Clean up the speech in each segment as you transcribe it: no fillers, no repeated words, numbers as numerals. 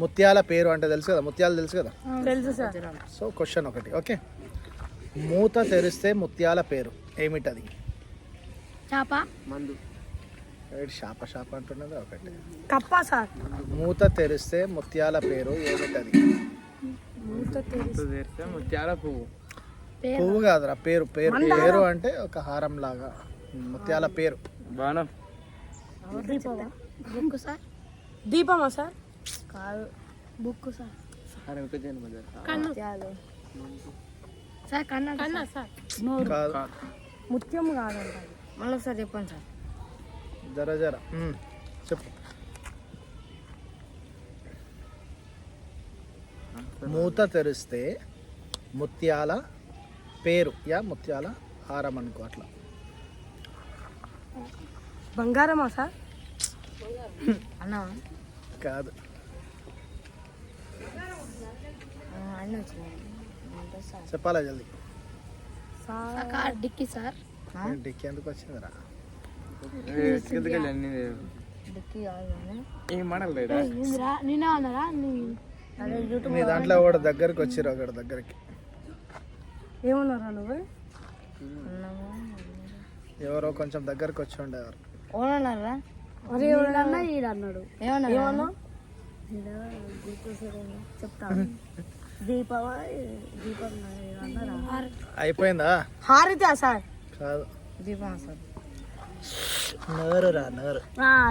ముత్యాల పేరు అంటే తెలుసు కదా, ముత్యాలు తెలుసు కదా. తెలుసు సార్. సో క్వశ్చన్ ఒకటి, ఓకే. మూత తెరిస్తే ముత్యాల పేరు ఏమిటది? చాప. మందు. షాప షాప అంటున్నది ఒకటి. కప్ప సార్. మూత తెరిస్తే ముత్యాల పేరు ఏమిటది? మూత తెరిస్తే ముత్యాల పువ్వు. పువ్వు కాదురా, పేరు. పేరు పేరు అంటే ఒక హారం లాగా. ముత్యాల పేరు. బాణం. దీపమా? Book sir. దీపమా సార్? కాదు, బుక్ సార్. కన్ను సార్. కన్నా సార్. కాదు. ముత్యం కాదంట. మళ్ళీ సార్ చెప్పండి సార్. జర చెప్పు. మూత తెరిస్తే ముత్యాల పేరు ముత్యాల హారం అనుకో, అట్లా. బంగారమా సార్? అన్నా కాదు. చెప్పాలా జల్దీ. Dicky sir. డిక్కి ఎందుకు వచ్చిందిరా? నేనే అన్నారా? నీ దాంట్లో కూడా దగ్గరికి వచ్చిర్రు, ఒకటి దగ్గరికి. ఏమన్నారా నువ్వు? ఎవరో కొంచెం దగ్గరికి వచ్చి ఉండేవారు. ఓనన్నారా? మరి ఎవరన్నా ఈడన్నాడు. ఏమన్నా చెప్తాను. దీపం అయిపోయిందా? హారిత సార్. కాదు. దీపం సార్. నోరు రా, నోరు.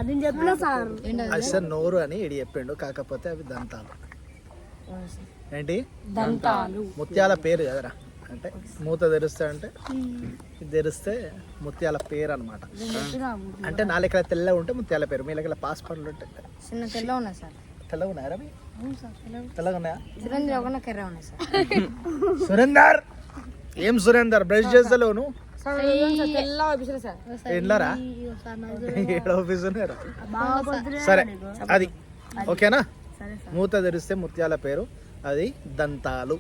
నేను చెప్పిన సార్. అసలు నోరు అని ఇడి చెప్పిండు, కాకపోతే అవి దంతాలు. ఏంటి? దంతాలు. ముత్యాల పేరు కదరా. అంటే మూత తెరుస్తే అంటే తెరిస్తే ముత్యాల పేరు అనమాట. అంటే నా లెక్కల తెల్ల ఉంటే ముత్యాల పేరు, మీ లెక్కల పాస్పోర్ట్లు ఉంటే చిన్న తెల్ల ఉన్నాయి సార్. తెల్లగా ఉన్నాయా? తెల్లగా ఉన్నాయా? సురేందర్ ఏం సురేందర్ బ్రష్ చేస్తలేవు నువ్వు? ఎన్నరా ఏడో ఆఫీస్ ఉన్నారా? సరే, అది ఓకేనా? మూత తెరిస్తే ముత్యాల పేరు అది దంతాలు.